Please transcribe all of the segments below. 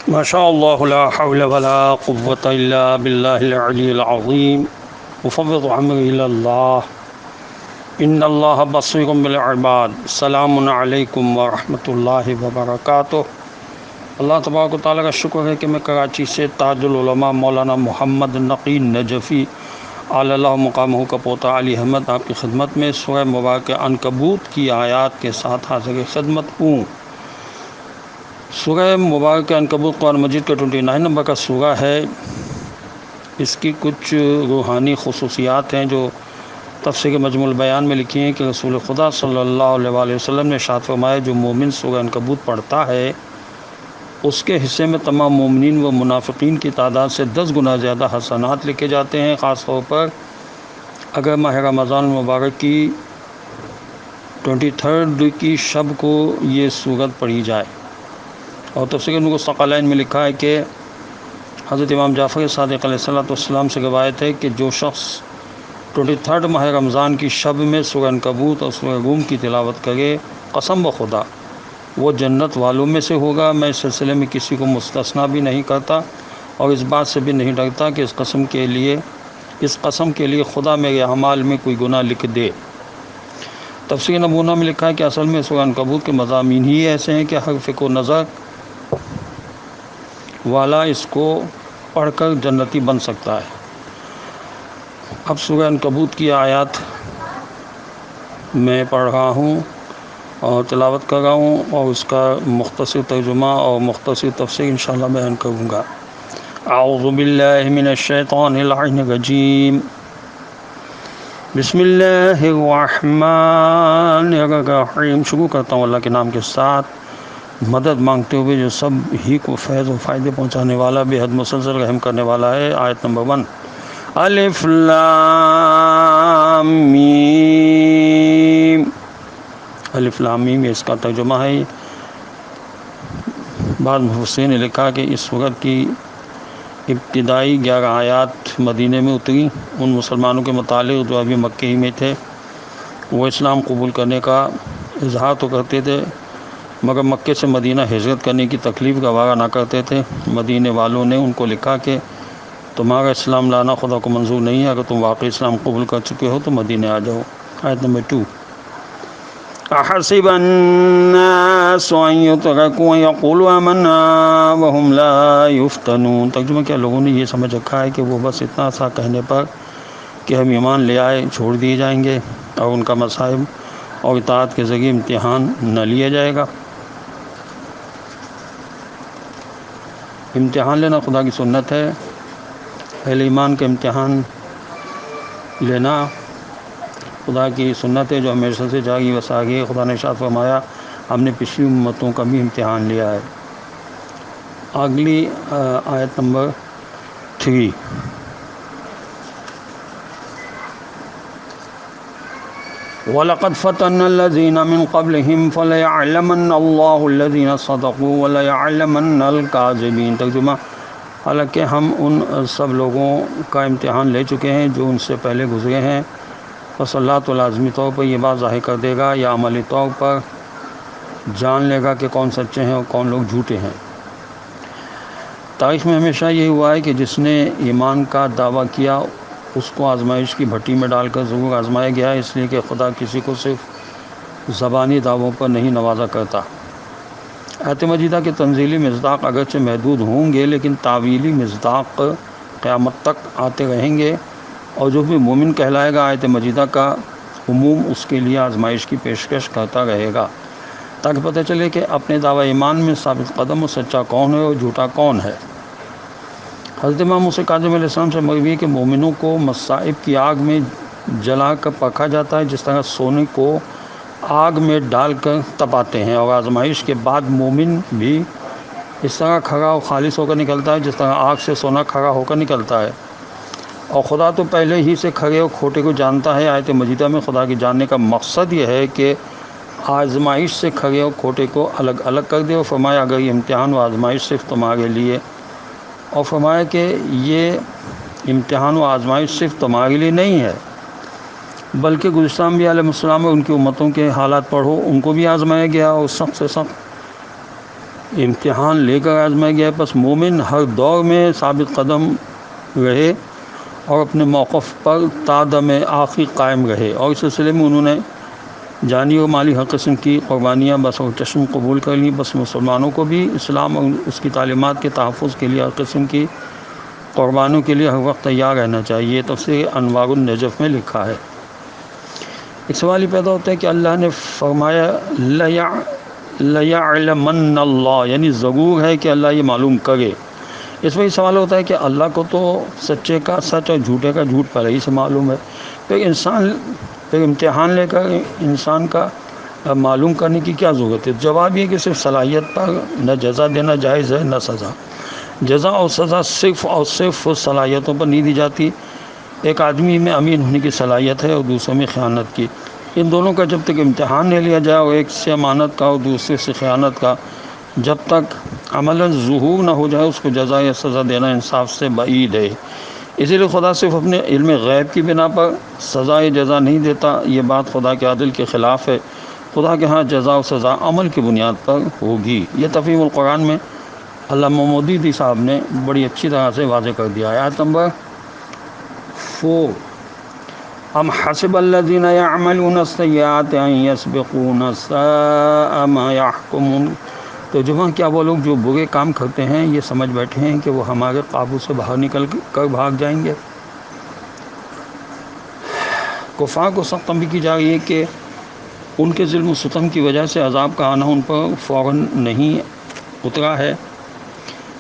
ما شاء الله لا حول ولا قوة إلا بالله العلي العظيم وفوض أمري إلى الله إن الله بصير بالعباد السلام علیکم ورحمۃ اللہ وبرکاتہ۔ اللہ تبارک و تعالیٰ کا شکر ہے کہ میں کراچی سے تاج العلماء مولانا محمد نقی نجفی علی اللہ مقامہ کا پوتا علی احمد آپ کی خدمت میں سورہ مبارکہ عنکبوت کی آیات کے ساتھ حاضر خدمت ہوں۔ سورہ مبارکہ عنکبوت قرآن مجید کا 29 نمبر کا سورہ ہے۔ اس کی کچھ روحانی خصوصیات ہیں جو تفسیر مجموع البیان میں لکھی ہیں کہ رسول خدا صلی اللہ علیہ وآلہ وسلم نے ارشاد فرمایا جو مومن سورہ عنکبوت پڑھتا ہے اس کے حصے میں تمام مومنین و منافقین کی تعداد سے 10 گنا زیادہ حسنات لکھے جاتے ہیں، خاص طور پر اگر ماہ رمضان المبارک کی 23 کی شب کو یہ سورت پڑھی جائے۔ اور تفسیر نور الثقلین میں لکھا ہے کہ حضرت امام جعفر صادق علیہ السلام سے روایت ہے کہ جو شخص 23 ماہ رمضان کی شب میں سورہ عنکبوت اور سورہ روم کی تلاوت کرے، قسم بخدا وہ جنت والوں میں سے ہوگا۔ میں اس سلسلے میں کسی کو مستثنا بھی نہیں کرتا اور اس بات سے بھی نہیں ڈرتا کہ اس قسم کے لیے خدا میرے اعمال میں کوئی گناہ لکھ دے۔ تفسیر نمونہ میں لکھا ہے کہ اصل میں سورہ عنکبوت کے مضامین ہی ایسے ہیں کہ ہر فکر و نظر والا اس کو پڑھ کر جنتی بن سکتا ہے۔ اب سورہ عنکبوت کی آیات میں پڑھ رہا ہوں اور تلاوت کر رہا ہوں اور اس کا مختصر ترجمہ اور مختصر تفسیر انشاءاللہ بیان کروں گا۔ اعوذ باللہ من الشیطان اللعین الرجیم، بسم اللہ الرحمن الرحیم۔ شروع کرتا ہوں اللہ کے نام کے ساتھ، مدد مانگتے ہوئے جو سب ہی کو فیض و فائدے پہنچانے والا، بے حد مسلسل رحم کرنے والا ہے۔ آیت نمبر 1، الف لام میم۔ الف لام میم اس کا ترجمہ ہے۔ بعض مفسرین نے لکھا کہ اس سورت کی ابتدائی 11 آیات مدینے میں اتری۔ ان مسلمانوں کے متعلق جو ابھی مکے ہی میں تھے، وہ اسلام قبول کرنے کا اظہار تو کرتے تھے مگر مکے سے مدینہ ہجرت کرنے کی تکلیف گوارا نہ کرتے تھے۔ مدینے والوں نے ان کو لکھا کہ تمہارا اسلام لانا خدا کو منظور نہیں ہے، اگر تم واقعی اسلام قبول کر چکے ہو تو مدینے آ جاؤ۔ آیت نمبر 2، احسب الناس ان يتركوا يقولوا آمنا وهم لا يفتنون۔ ترجمہ کیا لوگوں نے یہ سمجھ رکھا ہے کہ وہ بس اتنا سا کہنے پر کہ ہم ایمان لے آئے چھوڑ دیے جائیں گے اور ان کا مصائب اور اطاعت کے ذریعے امتحان نہ لیا جائے گا۔ امتحان لینا خدا کی سنت ہے۔ اہل ایمان کا امتحان لینا خدا کی سنت ہے جو ہمیشہ سے جاگی و ساگی ہے۔ خدا نے ارشاد فرمایا ہم نے پچھلی امتوں کا بھی امتحان لیا ہے۔ اگلی آیت نمبر 3، وَلَقَدْ فَتَنَّا الَّذِينَ مِن قَبْلِهِمْ فَلَيَعْلَمَنَّ اللَّهُ الَّذِينَ صَدَقُوا وَلَيَعْلَمَنَّ الْكَاذِبِينَ۔ ترجمہ، حالانکہ ہم ان سب لوگوں کا امتحان لے چکے ہیں جو ان سے پہلے گزرے ہیں، بس اللہ تو لازمی طور پر یہ بات ظاہر کر دے گا یا عملی طور پر جان لے گا کہ کون سچے ہیں اور کون لوگ جھوٹے ہیں۔ تاریخ میں ہمیشہ یہی ہوا ہے کہ جس نے ایمان کا دعویٰ کیا اس کو آزمائش کی بھٹی میں ڈال کر ضرور آزمایا گیا ہے، اس لیے کہ خدا کسی کو صرف زبانی دعووں پر نہیں نوازا کرتا۔ آیت مجیدہ کے تنزیلی مصداق اگرچہ محدود ہوں گے لیکن تعویلی مصداق قیامت تک آتے رہیں گے، اور جو بھی مومن کہلائے گا آیت مجیدہ کا عموم اس کے لیے آزمائش کی پیشکش کرتا رہے گا تاکہ پتہ چلے کہ اپنے دعوی ایمان میں ثابت قدم و سچا کون ہے اور جھوٹا کون ہے۔ حضرت امام موسیٰ کاظم علیہ السلام سے مروی ہے کہ مومنوں کو مصائب کی آگ میں جلا کر پرکھا جاتا ہے جس طرح سونے کو آگ میں ڈال کر تپاتے ہیں، اور آزمائش کے بعد مومن بھی اس طرح کھرا اور خالص ہو کر نکلتا ہے جس طرح آگ سے سونا کھرا ہو کر نکلتا ہے۔ اور خدا تو پہلے ہی سے کھرے اور کھوٹے کو جانتا ہے۔ آیت مجیدہ میں خدا کے جاننے کا مقصد یہ ہے کہ آزمائش سے کھرے اور کھوٹے کو الگ الگ کر دے، اور فرمایا اگر یہ امتحان و آزمائش صرف تمہارے لیے، اور فرمایا کہ یہ امتحان و آزمائش صرف تمہارے لیے نہیں ہے بلکہ گزشتہ انبیاء علیہ السلام اور ان کی امتوں کے حالات پڑھو، ان کو بھی آزمایا گیا اور سخت سے سخت امتحان لے کر آزمایا گیا ہے، پس مومن ہر دور میں ثابت قدم رہے اور اپنے موقف پر تا دم آخری قائم رہے، اور اس سلسلے میں انہوں نے جانی اور مالی ہر قسم کی قربانیاں بس اور چشم قبول کر لیں۔ بس مسلمانوں کو بھی اسلام اور اس کی تعلیمات کے تحفظ کے لیے ہر قسم کی قربانیوں کے لیے ہر وقت تیار رہنا چاہیے۔ تفسیر انوار النجف میں لکھا ہے۔ ایک سوال یہ پیدا ہوتا ہے کہ اللہ نے فرمایا لَيَعْلَمَنَّ اللَّهُ، یعنی ضرور ہے کہ اللہ یہ معلوم کرے۔ اس وقت سوال ہوتا ہے کہ اللہ کو تو سچے کا سچ اور جھوٹے کا جھوٹ پہلے ہی سے معلوم ہے، پھر امتحان لے کر انسان کا معلوم کرنے کی کیا ضرورت ہے؟ جواب یہ کہ صرف صلاحیت پر نہ جزا دینا جائز ہے نہ سزا۔ جزا اور سزا صرف اور صرف صلاحیتوں پر نہیں دی جاتی۔ ایک آدمی میں امین ہونے کی صلاحیت ہے اور دوسرے میں خیانت کی، ان دونوں کا جب تک امتحان نہیں لیا جائے، اور ایک سے امانت کا اور دوسرے سے خیانت کا جب تک عملاً ظہور نہ ہو جائے، اس کو جزا یا سزا دینا انصاف سے بعید ہے۔ اسی لیے خدا صرف اپنے علم غیب کی بنا پر سزا یا جزا نہیں دیتا، یہ بات خدا کے عدل کے خلاف ہے۔ خدا کے ہاں جزا و سزا عمل کی بنیاد پر ہوگی۔ یہ تفہیم القرآن میں علامہ مودودی صاحب نے بڑی اچھی طرح سے واضح کر دیا ہے۔ آیت نمبر 4، ام حسب الذین یعملون السیئات ان یسبقونا ساء ما یحکمون، تو جہاں کیا وہ لوگ جو برے کام کرتے ہیں یہ سمجھ بیٹھے ہیں کہ وہ ہمارے قابو سے باہر نکل کر بھاگ جائیں گے۔ کفار کو سخت تنبیہ کی جا رہی ہے کہ ان کے ظلم و ستم کی وجہ سے عذاب کا آنا ان پر فوراً نہیں اترا ہے،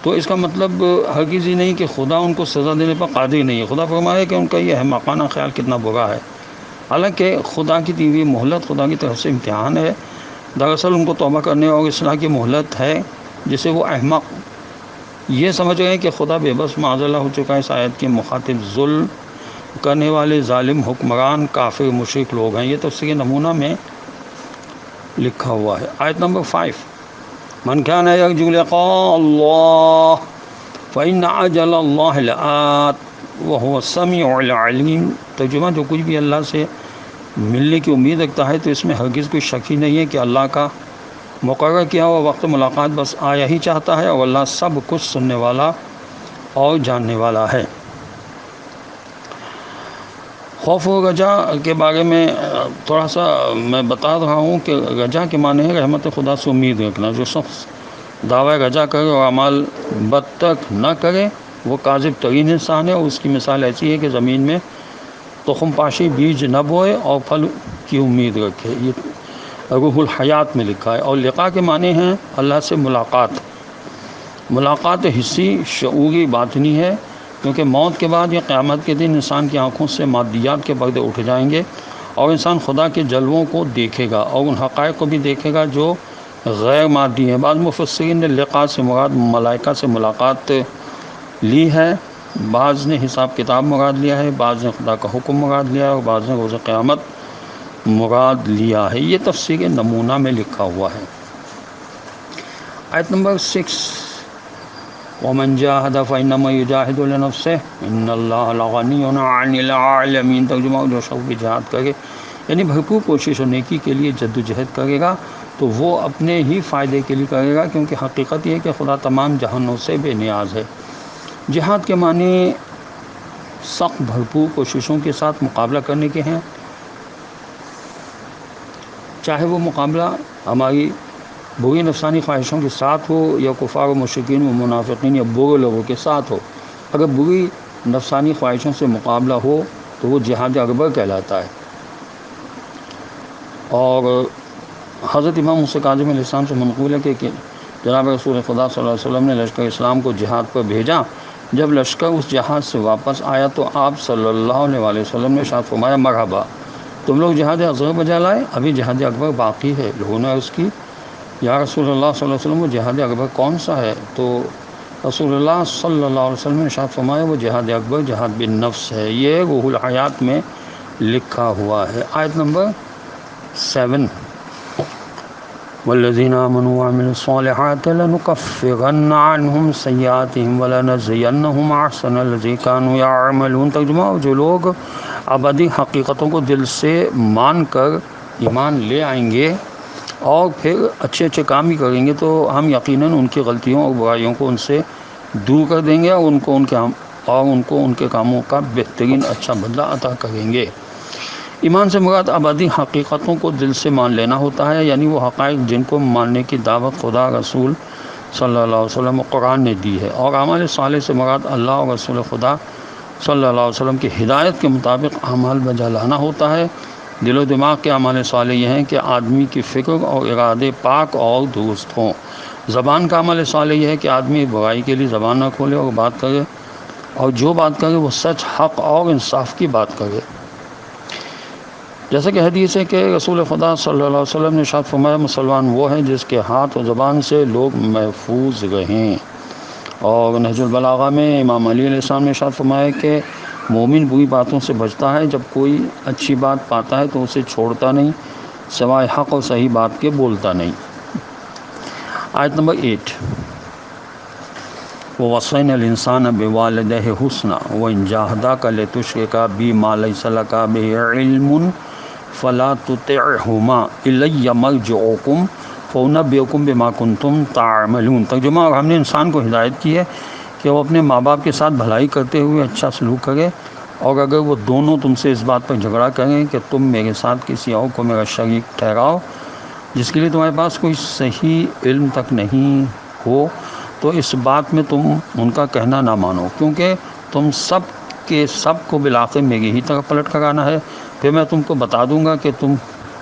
تو اس کا مطلب ہرگز ہی نہیں کہ خدا ان کو سزا دینے پر قادر نہیں ہے۔ خدا فرمایا کہ ان کا یہ احمقانہ خیال کتنا برا ہے، حالانکہ خدا کی دی ہوئی مہلت خدا کی طرف سے امتحان ہے۔ دراصل ان کو توبہ کرنے اور اصلاح کی مہلت ہے، جسے وہ احمق یہ سمجھ رہے ہیں کہ خدا بے بس معاذ اللہ ہو چکا ہے۔ اس آیت کے مخاطب ظلم کرنے والے ظالم حکمران کافر مشرک لوگ ہیں۔ یہ تفسیر نمونہ میں لکھا ہوا ہے۔ آیت نمبر 5، من کان یرجو لقاء اللہ فإن أجل اللہ لآت وهو السمیع العلیم۔ ترجمہ، جو کچھ بھی اللہ سے ملنے کی امید رکھتا ہے تو اس میں ہرگز کوئی شک ہی نہیں ہے کہ اللہ کا مقرر کیا ہوا وقت ملاقات بس آیا ہی چاہتا ہے، اور اللہ سب کچھ سننے والا اور جاننے والا ہے۔ خوف و رجا کے بارے میں تھوڑا سا میں بتا رہا ہوں کہ رجا کے معنی ہے رحمت خدا سے امید رکھنا۔ جو شخص دعوی رجا کرے اور اعمال بد تک نہ کرے وہ کاذب ترین انسان ہے، اور اس کی مثال ایسی ہے کہ زمین میں تخم پاشی بیج نہ بوئے اور پھل کی امید رکھے۔ یہ روح الحیات میں لکھا ہے۔ اور لقاء کے معنی ہیں اللہ سے ملاقات حسی، شعوری، باطنی ہے، کیونکہ موت کے بعد یا قیامت کے دن انسان کی آنکھوں سے مادیات کے پردے اٹھ جائیں گے اور انسان خدا کے جلووں کو دیکھے گا اور ان حقائق کو بھی دیکھے گا جو غیر مادی ہیں۔ بعض مفسرین نے لقاء سے مراد ملائکہ سے ملاقات لی ہے، بعض نے حساب کتاب مراد لیا ہے، بعض نے خدا کا حکم مراد لیا ہے، اور بعض نے روز قیامت مراد لیا ہے۔ یہ تفسیر نمونہ میں لکھا ہوا ہے۔ آیت نمبر 6، وَمَنْ جَاهَدَ فَإِنَّمَا يُجَاهِدُ لِنَفْسِهِ إِنَّ اللَّهَ لَغَنِيٌّ عَنِ الْعَالَمِينَ۔ ترجمہ، جو شخص بھی جہاد کرے یعنی بھرپور کوشش و نیکی کے لیے جد و جہد کرے گا تو وہ اپنے ہی فائدے کے لیے کرے گا، کیونکہ حقیقت یہ ہے کہ خدا تمام جہانوں سے بے نیاز ہے۔ جہاد کے معنی سخت بھرپور کوششوں کے ساتھ مقابلہ کرنے کے ہیں، چاہے وہ مقابلہ ہماری بری نفسانی خواہشوں کے ساتھ ہو یا کفار و مشرکین و منافقین یا برے لوگوں کے ساتھ ہو۔ اگر بری نفسانی خواہشوں سے مقابلہ ہو تو وہ جہاد اکبر کہلاتا ہے۔ اور حضرت امام موسیٰ کاظم علیہ السلام سے منقول ہے کہ جناب رسول خدا صلی اللہ علیہ وسلم نے لشکر اسلام کو جہاد پر بھیجا۔ جب لشکر اس جہاد سے واپس آیا تو آپ صلی اللہ علیہ وسلم نے ارشاد فرمایا، مرحبا، تم لوگ جہاد اصغر بجا لائے، ابھی جہاد اکبر باقی ہے۔ لوگوں نے عرض کی، یا رسول اللہ صلی اللہ علیہ وسلم وہ جہاد اکبر کون سا ہے؟ تو رسول اللہ صلی اللہ علیہ وسلم نے ارشاد فرمایا، وہ جہاد اکبر جہاد بالنفس ہے۔ یہ روح الحیات میں لکھا ہوا ہے۔ آیت نمبر 7، والذین آمنوا وعملوا الصالحات لنکفرن عنہم سیئاتہم ولنجزینہم احسن الذی کانوا یعملون۔ ترجمہ، جو لوگ ابدی حقیقتوں کو دل سے مان کر ایمان لے آئیں گے اور پھر اچھے اچھے کام ہی کریں گے تو ہم یقیناً ان کی غلطیوں اور برائیوں کو ان سے دور کر دیں گے اور ان کو ان کے کاموں کا بہترین اچھا بدلہ عطا کریں گے۔ ایمان سے مراد ابدی حقیقتوں کو دل سے مان لینا ہوتا ہے، یعنی وہ حقائق جن کو ماننے کی دعوت خدا، رسول صلی اللہ علیہ وسلم و قرآن نے دی ہے، اور اعمال صالح سے مراد اللہ اور رسول خدا صلی اللہ علیہ وسلم کی ہدایت کے مطابق اعمال بجا لانا ہوتا ہے۔ دل و دماغ کے اعمال صالح یہ ہیں کہ آدمی کی فکر اور ارادے پاک اور درست ہوں۔ زبان کا عمل صالح یہ ہے کہ آدمی برائی کے لیے زبان نہ کھولے اور بات کرے، اور جو بات کرے وہ سچ، حق اور انصاف کی بات کرے۔ جیسا کہ حدیث ہے کہ رسول خدا صلی اللہ علیہ وسلم نے ارشاد فرمایا، مسلمان وہ ہے جس کے ہاتھ اور زبان سے لوگ محفوظ رہیں۔ اور نہج البلاغہ میں امام علی علیہ السلام نے ارشاد فرمایا کہ مومن بری باتوں سے بچتا ہے، جب کوئی اچھی بات پاتا ہے تو اسے چھوڑتا نہیں، سوائے حق اور صحیح بات کے بولتا نہیں۔ آیت نمبر 8، وَوَصَّيْنَا الْإِنسَانَ بِوَالِدَيْهِ حُسْنًا وَإِنْ جَاهَدَاكَ لِتُشْرِكَ بِي مَا لَيْسَ لَكَ بِهِ عِلْمٌ فَلَا تُطِعْهُمَا إِلَيَّ مَرْجِعُكُمْ فَأُنَبِّئُكُم بِمَا كُنتُمْ تَعْمَلُونَ۔ ترجمہ، اور ہم نے انسان کو ہدایت کی ہے کہ وہ اپنے ماں باپ کے ساتھ بھلائی کرتے ہوئے اچھا سلوک کرے، اور اگر وہ دونوں تم سے اس بات پر جھگڑا کریں کہ تم میرے ساتھ کسی اور کو میرا شریک ٹھہراؤ جس کے لیے تمہارے پاس کوئی صحیح علم تک نہیں ہو، تو اس بات میں تم ان کا کہنا نہ مانو، کیونکہ تم سب کے سب کو بالآخر میری ہی طرف پلٹ کر آنا ہے، پھر میں تم کو بتا دوں گا کہ تم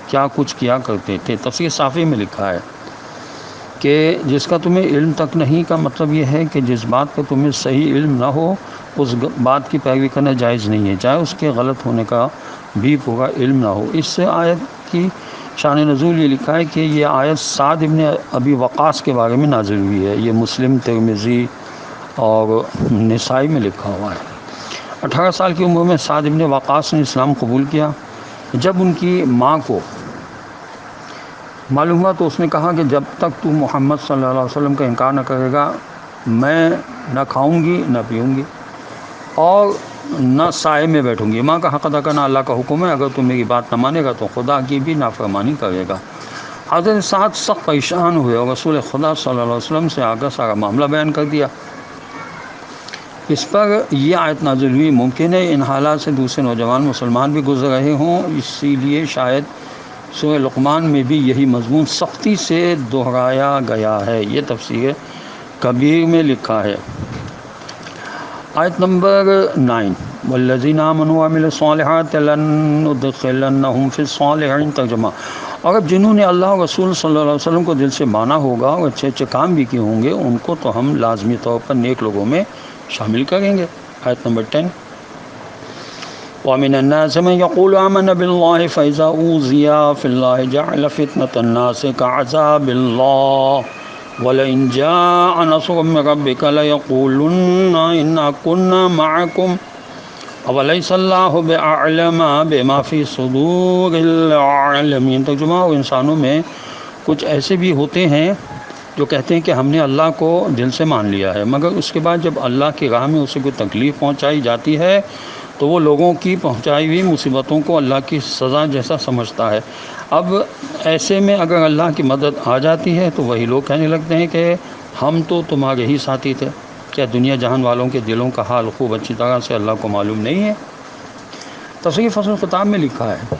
کیا کچھ کیا کرتے تھے۔ تفسیر صافی میں لکھا ہے کہ جس کا تمہیں علم تک نہیں کا مطلب یہ ہے کہ جس بات پر تمہیں صحیح علم نہ ہو اس بات کی پیروی کرنا جائز نہیں ہے، چاہے اس کے غلط ہونے کا بھی پورا علم نہ ہو۔ اس سے آیت کی شان نزول یہ لکھا ہے کہ یہ آیت سعد ابن ابی وقاص کے بارے میں نازل ہوئی ہے، یہ مسلم، ترمذی اور نسائی میں لکھا ہوا ہے۔ 18 سال کی عمر میں سعد ابن وقاص نے اسلام قبول کیا۔ جب ان کی ماں کو معلوم ہوا تو اس نے کہا کہ جب تک تو محمد صلی اللہ علیہ وسلم کا انکار نہ کرے گا میں نہ کھاؤں گی نہ پیوں گی اور نہ سائے میں بیٹھوں گی۔ ماں کا حق ادا کرنا اللہ کا حکم ہے، اگر تم میری بات نہ مانے گا تو خدا کی بھی نافرمانی کرے گا۔ حضرت سعد سخت پریشان ہوئے اور رسول خدا صلی اللہ علیہ وسلم سے آگے سارا معاملہ بیان کر دیا۔ اس پر یہ آیت نازل ہوئی، ممکن ہے ان حالات سے دوسرے نوجوان مسلمان بھی گزر رہے ہوں، اسی لیے شاید سورہ لقمان میں بھی یہی مضمون سختی سے دہرایا گیا ہے۔ یہ تفسیر کبیر میں لکھا ہے۔ آیت نمبر 9، والذین آمنوا وعملوا الصالحات لندخلنہم فی الصالحین۔ ترجمہ، اور اب جنہوں نے اللہ اور رسول صلی اللہ علیہ وسلم کو دل سے مانا ہوگا اور اچھے اچھے کام بھی کیے ہوں گے، ان کو تو ہم لازمی طور پر نیک لوگوں میں شامل کریں گے۔ آیت نمبر 10، وَمِنَ النَّاسِ مَن يَقُولُ آمَنَّا بِاللَّهِ فَإِذَا أُوذِيَ فِي اللَّهِ جَعَلَ فِتْنَةَ النَّاسِ كَعَذَابِ اللَّهِ وَلَئِن جَاءَ نَصْرٌ مِّن رَّبِّكَ لَيَقُولُنَّ إِنَّا كُنَّا مَعَكُمْ أَوَلَيْسَ اللَّهُ بِأَعْلَمَ بِمَا فِي صُدُورِ الْعَالَمِينَ۔ ترجمہ، اور انسانوں میں کچھ ایسے بھی ہوتے ہیں جو کہتے ہیں کہ ہم نے اللہ کو دل سے مان لیا ہے، مگر اس کے بعد جب اللہ کی راہ میں اسے کوئی تکلیف پہنچائی جاتی ہے تو وہ لوگوں کی پہنچائی ہوئی مصیبتوں کو اللہ کی سزا جیسا سمجھتا ہے۔ اب ایسے میں اگر اللہ کی مدد آ جاتی ہے تو وہی لوگ کہنے لگتے ہیں کہ ہم تو تمہارے ہی ساتھی تھے۔ کیا دنیا جہان والوں کے دلوں کا حال خوب اچھی طرح سے اللہ کو معلوم نہیں ہے؟ تفسیر فصل الخطاب میں لکھا ہے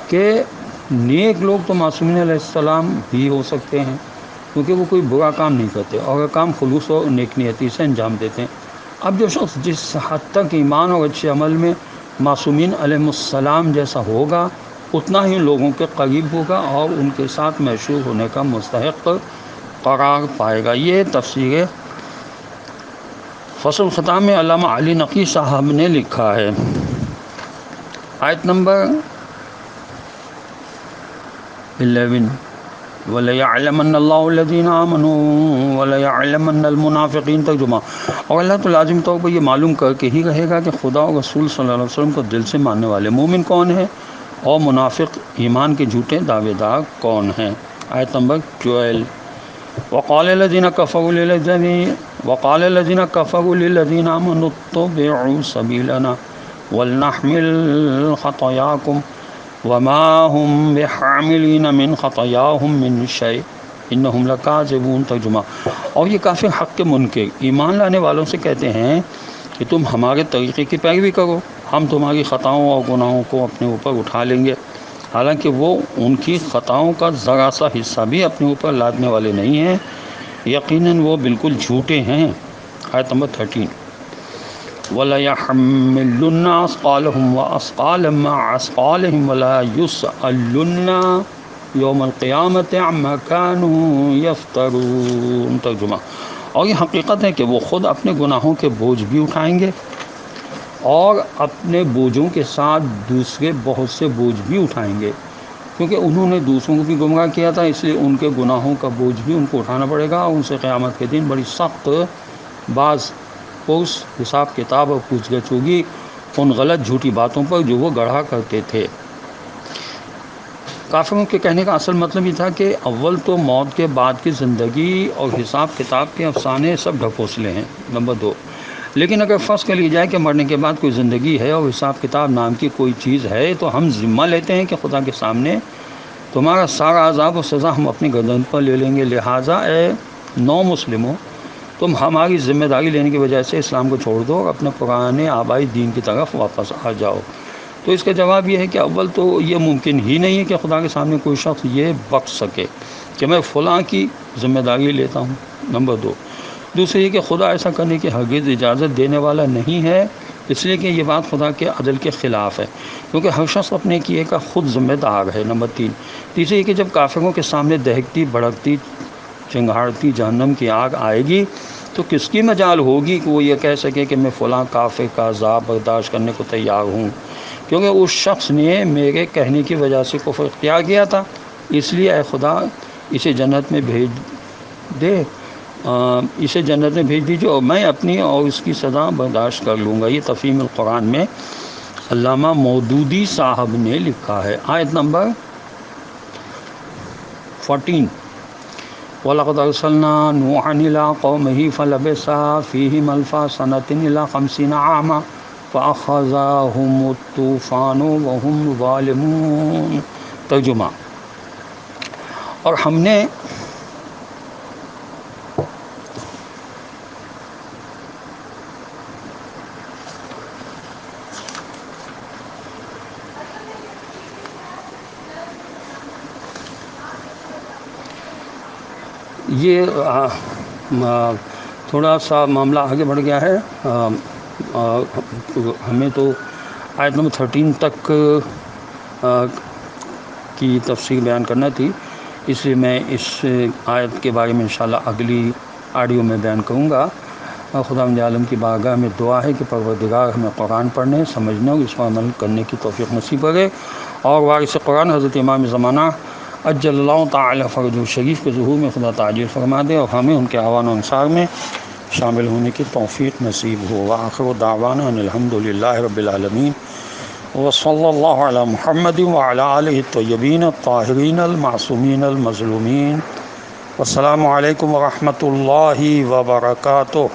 کہ نیک لوگ تو معصومین علیہ السلام ہی ہو سکتے ہیں، کیونکہ وہ کوئی برا کام نہیں کرتے اور کام خلوص و نیک نیتی سے انجام دیتے ہیں۔ اب جو شخص جس حد تک ایمان اور اچھے عمل میں معصومین علیہ السلام جیسا ہوگا اتنا ہی لوگوں کے قریب ہوگا اور ان کے ساتھ مشہور ہونے کا مستحق قرار پائے گا۔ یہ تفسیر فصل الخطاب میں علامہ علی نقی صاحب نے لکھا ہے۔ آیت نمبر 11، وَلَيَعْلَمَنَّ اللَّهُ الَّذِينَ آمَنُوا وَلَيَعْلَمَنَّ الْمُنَافِقِينَ۔ ترجمہ، اور اللہ تو لازم طور پر یہ معلوم کر کے ہی رہے گا کہ خدا اور رسول صلی اللہ علیہ وسلم کو دل سے ماننے والے مومن کون ہیں اور منافق ایمان کے جھوٹے دعوے دار کون ہیں۔ آیت نمبر 12، وَقَالَ الَّذِينَ كَفَرُوا لِلَّذِينَ آمَنُوا اتَّبِعُوا سَبِيلَنَا وَلْنَحْمِلْ خَطَايَاكُمْ وما هم بحاملین من خطاياهم من شيء انہم لکاذبون. ترجمہ. اور یہ کافر حق کے منکر ایمان لانے والوں سے کہتے ہیں کہ تم ہمارے طریقے کی پیروی کرو، ہم تمہاری خطاؤں اور گناہوں کو اپنے اوپر اٹھا لیں گے، حالانکہ وہ ان کی خطاؤں کا ذرا سا حصہ بھی اپنے اوپر لادنے والے نہیں ہیں، یقیناً وہ بالکل جھوٹے ہیں. آیت نمبر 13. وَلَيَحْمِلُنَّ أَثْقَالَهُمْ وَأَثْقَالًا مَعَ أَثْقَالِهِمْ وَلَا يُسْأَلُنَّ يَوْمَ الْقِيَامَةِ عَمَّا كَانُوا يَفْتَرُونَ. ترجمہ. اور یہ حقیقت ہے کہ وہ خود اپنے گناہوں کے بوجھ بھی اٹھائیں گے اور اپنے بوجھوں کے ساتھ دوسرے بہت سے بوجھ بھی اٹھائیں گے، کیونکہ انہوں نے دوسروں کو بھی گمراہ کیا تھا، اس لیے ان کے گناہوں کا بوجھ بھی ان کو اٹھانا پڑے گا، اور ان سے قیامت کے دن بڑی سخت بعض پرس حساب کتاب اور پوچھ گچھ ہوگی ان غلط جھوٹی باتوں پر جو وہ گڑھا کرتے تھے. کافروں کے کہنے کا اصل مطلب یہ تھا کہ اول تو موت کے بعد کی زندگی اور حساب کتاب کے افسانے سب ڈھکوسلے ہیں. نمبر 2. لیکن اگر فرض کر لی جائے کہ مرنے کے بعد کوئی زندگی ہے اور حساب کتاب نام کی کوئی چیز ہے، تو ہم ذمہ لیتے ہیں کہ خدا کے سامنے تمہارا سارا عذاب و سزا ہم اپنی گردن پر لے لیں گے، لہٰذا اے نو مسلموں تم ہماری ذمہ داری لینے کی وجہ سے اسلام کو چھوڑ دو اور اپنے پرانے آبائی دین کی طرف واپس آ جاؤ. تو اس کا جواب یہ ہے کہ اول تو یہ ممکن ہی نہیں ہے کہ خدا کے سامنے کوئی شخص یہ بک سکے کہ میں فلاں کی ذمہ داری لیتا ہوں. نمبر 2. دوسرے یہ کہ خدا ایسا کرنے کی ہرگز اجازت دینے والا نہیں ہے، اس لیے کہ یہ بات خدا کے عدل کے خلاف ہے، کیونکہ ہر شخص اپنے کیے کا خود ذمہ دار ہے. نمبر 3. تیسرے یہ کہ جب کافروں کے سامنے دہکتی بھڑکتی چنگھاڑتی جہنم کی آگ آئے گی تو کس کی مجال ہوگی کہ وہ یہ کہہ سکے کہ میں فلاں کافر کا عذاب برداشت کرنے کو تیار ہوں، کیونکہ اس شخص نے میرے کہنے کی وجہ سے کفر اختیار کیا تھا. اس لیے اے خدا اسے جنت میں بھیج دیجیے اور میں اپنی اور اس کی سزا برداشت کر لوں گا. یہ تفہیم القرآن میں علامہ مودودی صاحب نے لکھا ہے. آیت نمبر 14. وَلَقَدْ أَرْسَلْنَا نُوحًا إِلَىٰ قَوْمِهِ فَلَبِثَ فِيهِمْ أَلْفَ سَنَةٍ إِلَّا 50 عَامًا فَأَخَذَهُمُ الطُّوفَانُ وَهُمْ ظَالِمُونَ. ترجمہ. اور ہم نے یہ تھوڑا سا معاملہ آگے بڑھ گیا ہے، ہمیں تو آیت نمبر 13 تک کی تفسیر بیان کرنا تھی، اس لیے میں اس آیت کے بارے میں انشاءاللہ اگلی آڈیو میں بیان کروں گا. خداوند عالم کی بارگاہ میں دعا ہے کہ پروردگار ہمیں قرآن پڑھنے، سمجھنے اور اس پر عمل کرنے کی توفیق نصیب کرے، اور وارث قرآن حضرت امام زمانہ اجل اللہ تعالی فرج الشریف کے ظہور میں خدا تعجیل فرما دے اور ہمیں ان کے اعوان و انصار میں شامل ہونے کی توفیق نصیب ہو. وآخر دعوانا ان الحمد للہ رب العالمین وصلی اللہ علی محمد وعلی آلہ الطیبین الطاہرین المعصومین المظلومین. والسلام علیکم ورحمۃ اللہ وبرکاتہ.